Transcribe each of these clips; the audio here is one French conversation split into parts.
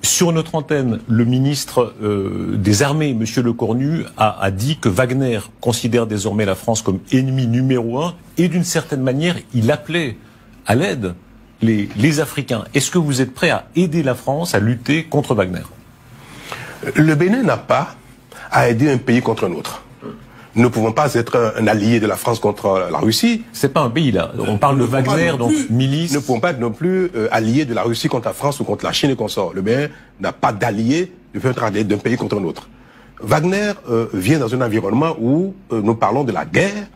Sur notre antenne, le ministre des Armées, M. Lecornu, a dit que Wagner considère désormais la France comme ennemi numéro 1 et d'une certaine manière, il appelait à l'aide les Africains. Est-ce que vous êtes prêt à aider la France à lutter contre Wagner? Le Bénin n'a pas à aider un pays contre un autre. Nous ne pouvons pas être un allié de la France contre la Russie. C'est pas un pays là. On parle de Wagner, donc milice. Nous ne pouvons pas être non plus alliés de la Russie contre la France ou contre la Chine et consorts. Le Bénin n'a pas d'allié, ne peut être allié d'un pays contre un autre. Wagner vient dans un environnement où nous parlons de la guerre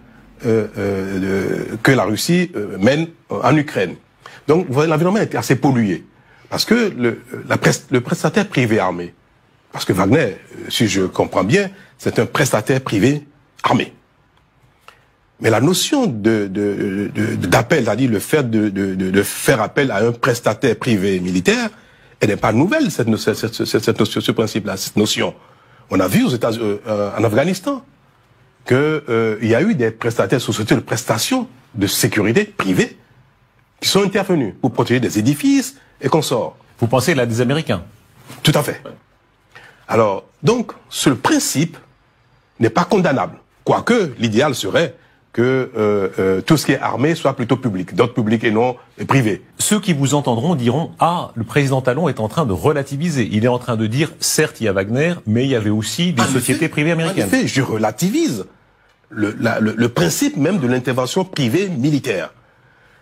que la Russie mène en Ukraine. Donc l'environnement est assez pollué. Parce que le prestataire privé armé, parce que Wagner, si je comprends bien, c'est un prestataire privé armé. Mais la notion d'appel, c'est-à-dire le fait de faire appel à un prestataire privé militaire, elle n'est pas nouvelle, ce principe-là, cette notion. On a vu en Afghanistan qu'il y a eu des prestataires, sociétés de prestations de sécurité privées qui sont intervenus pour protéger des édifices et consorts. Vous pensez là des Américains? Tout à fait. Alors, donc, ce principe n'est pas condamnable. Quoique, l'idéal serait que tout ce qui est armé soit plutôt public, d'ordre public et non privé. Ceux qui vous entendront diront « Ah, le président Talon est en train de relativiser. Il est en train de dire, certes, il y a Wagner, mais il y avait aussi des sociétés privées américaines. » En effet, je relativise le principe même de l'intervention privée militaire.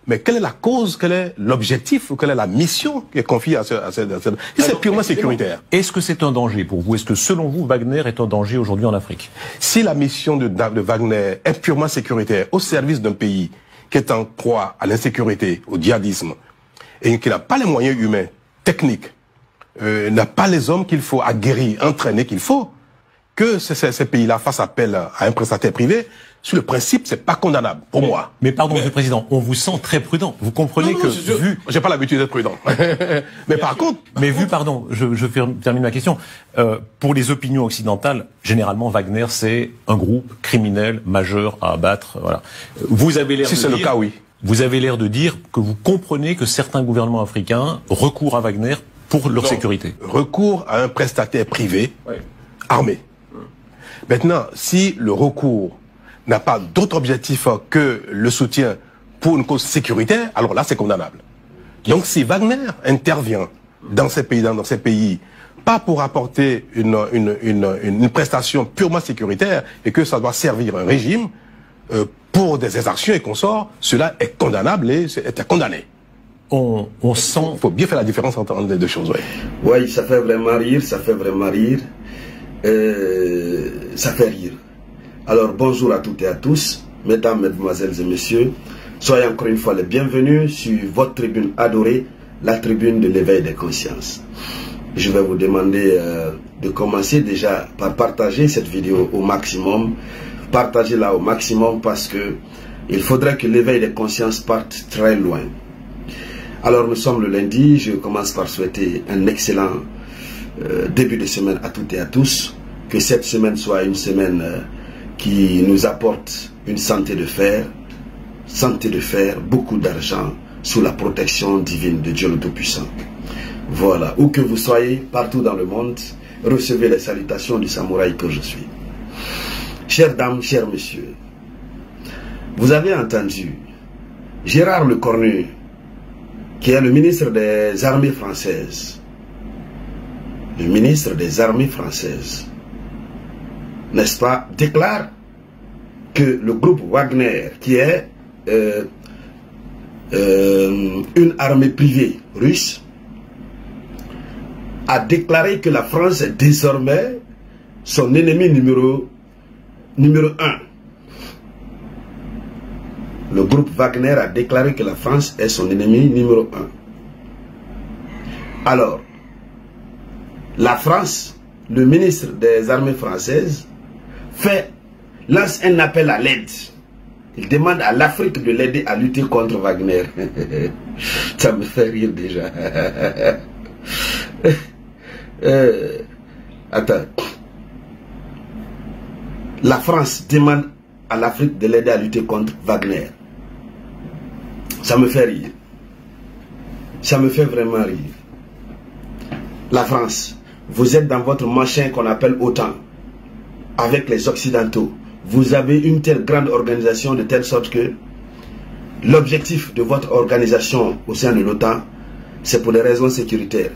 Mais quelle est la cause, quel est l'objectif, quelle est la mission qui est confiée à cette... C'est purement sécuritaire. Est-ce que c'est un danger pour vous? Est-ce que selon vous, Wagner est un danger aujourd'hui en Afrique? Si la mission de Wagner est purement sécuritaire, au service d'un pays qui est en proie à l'insécurité, au djihadisme, et qui n'a pas les moyens humains, techniques, n'a pas les hommes qu'il faut aguerrir, entraîner qu'il faut, que ces pays-là fassent appel à un prestataire privé, sur le principe, c'est pas condamnable, pour moi. Mais pardon, Monsieur le Président, on vous sent très prudent. Vous comprenez que j'ai pas l'habitude d'être prudent. Mais par contre... Mais vu, pardon, je termine ma question. Pour les opinions occidentales, généralement, Wagner, c'est un groupe criminel majeur à abattre, voilà. Vous avez l'air si c'est le cas, oui. Vous avez l'air de dire que vous comprenez que certains gouvernements africains recourent à Wagner pour leur sécurité. Recours à un prestataire privé, armé. Maintenant, si le recours n'a pas d'autre objectif que le soutien pour une cause sécuritaire, alors là, c'est condamnable. Donc, si Wagner intervient dans ces pays, pas pour apporter une prestation purement sécuritaire et que ça doit servir un régime pour des exactions et consorts, cela est condamnable et est condamné. On sent... Il faut bien faire la différence entre les deux choses, oui. Oui, ça fait vraiment rire, ça fait vraiment rire. Ça fait rire. Alors bonjour à toutes et à tous, mesdames, mesdemoiselles et messieurs. Soyez encore une fois les bienvenus sur votre tribune adorée, la tribune de l'éveil des consciences. Je vais vous demander de commencer déjà par partager cette vidéo au maximum. Partagez-la au maximum parce que il faudrait que l'éveil des consciences parte très loin. Alors nous sommes le lundi, je commence par souhaiter un excellent début de semaine à toutes et à tous. Que cette semaine soit une semaine qui nous apporte une santé de fer, beaucoup d'argent sous la protection divine de Dieu le Tout-Puissant. Voilà, où que vous soyez, partout dans le monde, recevez les salutations du samouraï que je suis. Chères dames, chers messieurs, vous avez entendu Gérard Lecornu, qui est le ministre des Armées françaises, n'est-ce pas, déclare que le groupe Wagner, qui est une armée privée russe, a déclaré que la France est désormais son ennemi numéro 1. Le groupe Wagner a déclaré que la France est son ennemi numéro 1. Alors, la France, le ministre des Armées françaises, lance un appel à l'aide. Il demande à l'Afrique de l'aider à lutter contre Wagner. Ça me fait rire déjà. Attends. La France demande à l'Afrique de l'aider à lutter contre Wagner. Ça me fait rire. Ça me fait vraiment rire. la France, vous êtes dans votre machin qu'on appelle OTAN, avec les Occidentaux. Vous avez une telle grande organisation de telle sorte que l'objectif de votre organisation au sein de l'OTAN, c'est pour des raisons sécuritaires.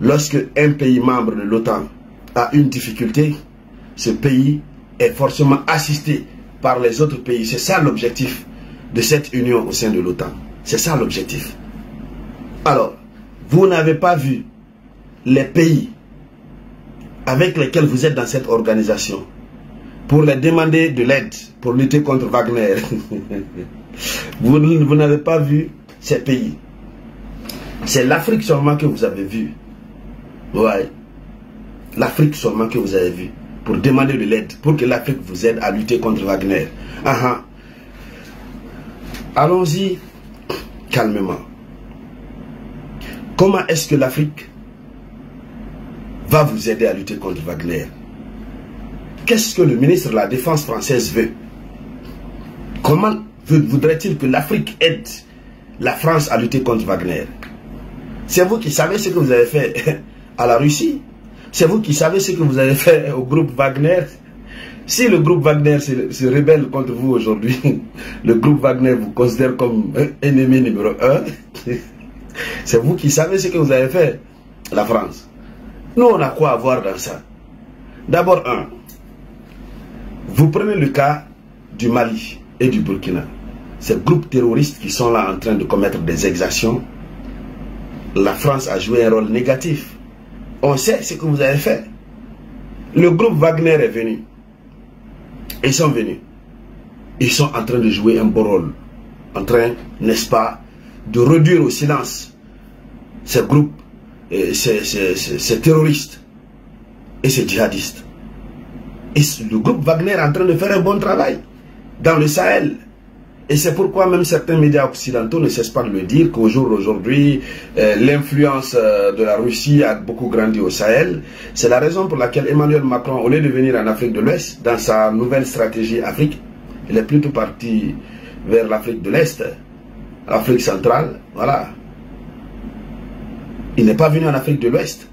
Lorsque un pays membre de l'OTAN a une difficulté, ce pays est forcément assisté par les autres pays. C'est ça l'objectif de cette union au sein de l'OTAN. C'est ça l'objectif. Alors, vous n'avez pas vu les pays avec lesquels vous êtes dans cette organisation pour leur demander de l'aide pour lutter contre Wagner. Vous n'avez pas vu ces pays. C'est l'Afrique seulement que vous avez vu. Ouais. L'Afrique seulement que vous avez vu pour demander de l'aide, pour que l'Afrique vous aide à lutter contre Wagner. Allons-y calmement. Comment est-ce que l'Afrique va vous aider à lutter contre Wagner? Qu'est-ce que le ministre de la Défense française veut? Comment voudrait-il que l'Afrique aide la France à lutter contre Wagner? C'est vous qui savez ce que vous avez fait à la Russie. C'est vous qui savez ce que vous avez fait au groupe Wagner. Si le groupe Wagner se rebelle contre vous aujourd'hui, le groupe Wagner vous considère comme ennemi numéro 1. C'est vous qui savez ce que vous avez fait, la France. Nous, on a quoi à voir dans ça? D'abord, vous prenez le cas du Mali et du Burkina. Ces groupes terroristes qui sont là en train de commettre des exactions, la France a joué un rôle négatif. On sait ce que vous avez fait. Le groupe Wagner est venu. Ils sont venus. Ils sont en train de jouer un beau rôle. En train, n'est-ce pas, de réduire au silence ces groupes, ces terroristes et ces djihadistes. Et le groupe Wagner est en train de faire un bon travail dans le Sahel. Et c'est pourquoi même certains médias occidentaux ne cessent pas de le dire qu'au jour d'aujourd'hui, l'influence de la Russie a beaucoup grandi au Sahel. C'est la raison pour laquelle Emmanuel Macron, au lieu de venir en Afrique de l'Ouest, dans sa nouvelle stratégie Afrique, il est plutôt parti vers l'Afrique de l'Est, l'Afrique centrale, voilà. Il n'est pas venu en Afrique de l'Ouest.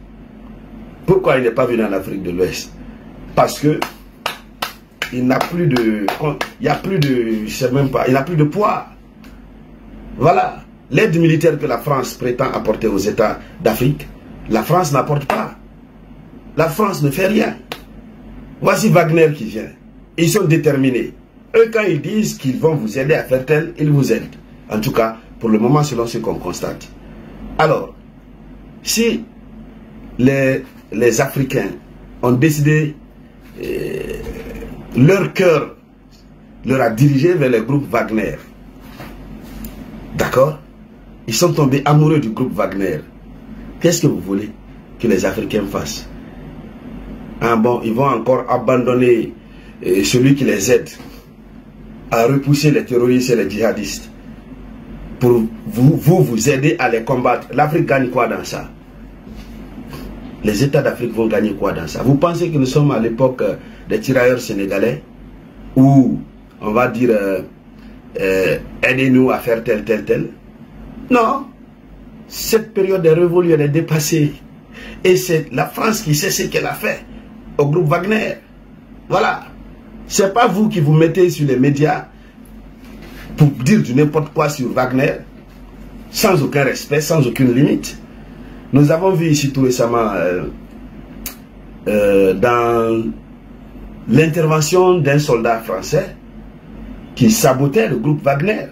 Pourquoi il n'est pas venu en Afrique de l'Ouest? Parce que il n'a plus de, il n'y a plus de, je sais même pas, il n'a plus de poids. Voilà. L'aide militaire que la France prétend apporter aux États d'Afrique, la France n'apporte pas. La France ne fait rien. Voici Wagner qui vient. Ils sont déterminés. Eux, quand ils disent qu'ils vont vous aider à faire tel, ils vous aident. En tout cas, pour le moment, selon ce qu'on constate. Alors, si les Africains ont décidé, leur cœur leur a dirigé vers le groupe Wagner. D'accord? Ils sont tombés amoureux du groupe Wagner. Qu'est-ce que vous voulez que les Africains fassent? Bon, ils vont encore abandonner celui qui les aide à repousser les terroristes et les djihadistes pour vous aider à les combattre. L'Afrique gagne quoi dans ça? Les États d'Afrique vont gagner quoi dans ça? Vous pensez que nous sommes à l'époque des tirailleurs sénégalais où on va dire aidez-nous à faire tel, tel, tel? Non. Cette période est révolue, elle est dépassée. Et c'est la France qui sait ce qu'elle a fait au groupe Wagner. Voilà. C'est pas vous qui vous mettez sur les médias pour dire du n'importe quoi sur Wagner, sans aucun respect, sans aucune limite. Nous avons vu ici tout récemment dans l'intervention d'un soldat français qui sabotait le groupe Wagner.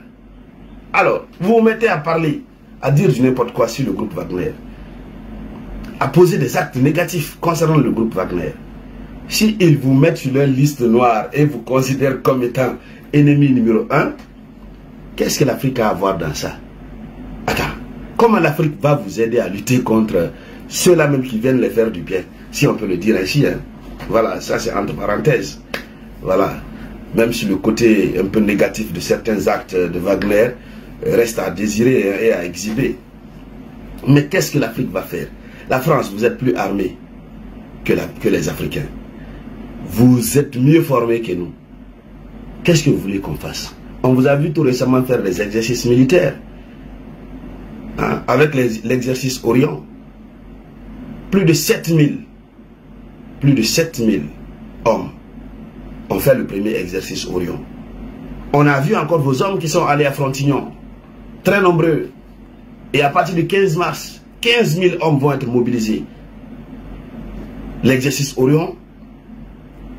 Alors, vous vous mettez à parler, à dire du n'importe quoi sur le groupe Wagner, à poser des actes négatifs concernant le groupe Wagner. Si ils vous mettent sur leur liste noire et vous considèrent comme étant ennemi numéro 1, qu'est-ce que l'Afrique a à voir dans ça? Attends, comment l'Afrique va vous aider à lutter contre ceux-là même qui viennent les faire du bien, si on peut le dire ainsi, hein? Voilà, ça c'est entre parenthèses. Voilà, même si le côté un peu négatif de certains actes de Wagner reste à désirer et à exhiber. Mais qu'est-ce que l'Afrique va faire? La France, vous êtes plus armée que les Africains. Vous êtes mieux formés que nous. Qu'est-ce que vous voulez qu'on fasse? On vous a vu tout récemment faire des exercices militaires. Hein, avec l'exercice Orion. plus de 7000 hommes ont fait le premier exercice Orion. On a vu encore vos hommes qui sont allés à Frontignan, très nombreux. Et à partir du 15 mars, 15 000 hommes vont être mobilisés. L'exercice Orion,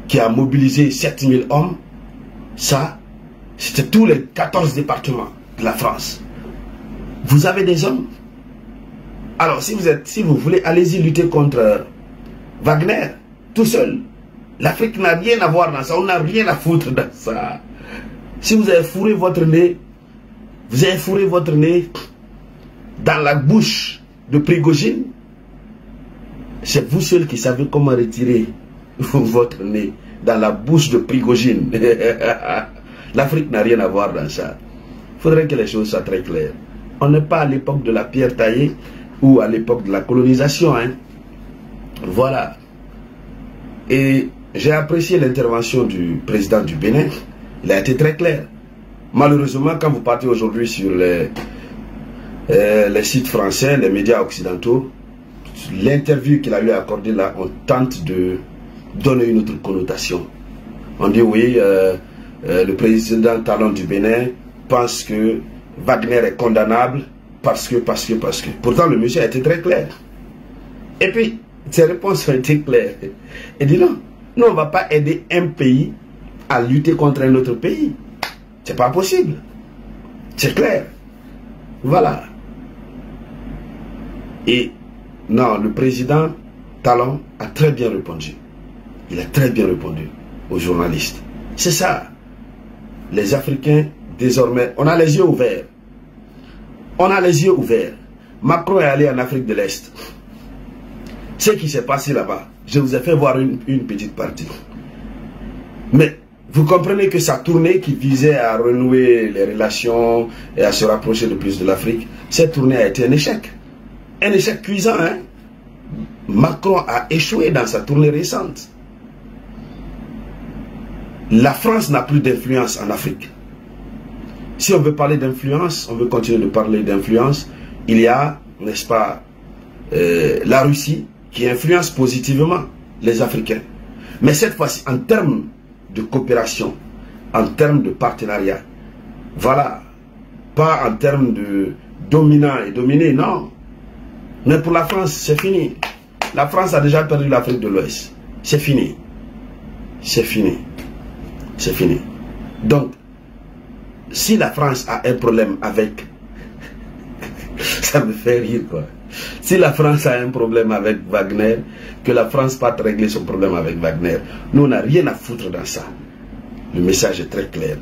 qui a mobilisé 7 000 hommes, ça, c'était tous les 14 départements de la France. Vous avez des hommes. Alors, si vous voulez, allez-y lutter contre Wagner, tout seul. L'Afrique n'a rien à voir dans ça, on n'a rien à foutre dans ça. Si vous avez fourré votre nez, vous avez fourré votre nez dans la bouche de Prigojine, c'est vous seul qui savez comment retirer votre nez dans la bouche de Prigojine. L'Afrique n'a rien à voir dans ça. Il faudrait que les choses soient très claires. On n'est pas à l'époque de la pierre taillée ou à l'époque de la colonisation. Hein. Voilà. Et j'ai apprécié l'intervention du président du Bénin. Il a été très clair. Malheureusement, quand vous partez aujourd'hui sur les sites français, les médias occidentaux, l'interview qu'il a eu accordée là, on tente de donner une autre connotation. On dit oui, le président Talon du Bénin pense que Wagner est condamnable parce que. Pourtant, le monsieur a été très clair. Et puis, ses réponses ont été claires. Il dit non, nous on ne va pas aider un pays à lutter contre un autre pays. C'est pas possible. C'est clair. Voilà. Et non, le président Talon a très bien répondu. Il a très bien répondu aux journalistes. C'est ça. Les Africains, désormais, on a les yeux ouverts. On a les yeux ouverts. Macron est allé en Afrique de l'Est. Ce qui s'est passé là-bas, je vous ai fait voir une petite partie. Mais vous comprenez que sa tournée qui visait à renouer les relations et à se rapprocher de plus de l'Afrique, cette tournée a été un échec. Un échec cuisant, hein? Macron a échoué dans sa tournée récente. La France n'a plus d'influence en Afrique. Si on veut parler d'influence, on veut continuer de parler d'influence, il y a, n'est-ce pas, la Russie qui influence positivement les Africains. Mais cette fois-ci, en termes de coopération, en termes de partenariat, voilà, pas en termes de dominant et dominé, non. Mais pour la France, c'est fini. La France a déjà perdu l'Afrique de l'Ouest. C'est fini. C'est fini. C'est fini. Donc, si la France a un problème avec... ça me fait rire, quoi. Si la France a un problème avec Wagner, que la France parte régler son problème avec Wagner. Nous, on n'a rien à foutre dans ça. Le message est très clair.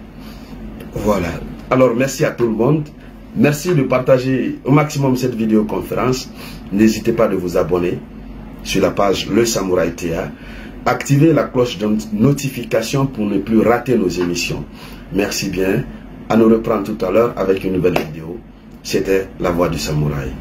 Voilà. Alors, merci à tout le monde. Merci de partager au maximum cette vidéoconférence. N'hésitez pas de vous abonner sur la page Le Samouraï TA. Activez la cloche de notification pour ne plus rater nos émissions. Merci bien. À nous reprendre tout à l'heure avec une nouvelle vidéo. C'était La Voix du Samouraï.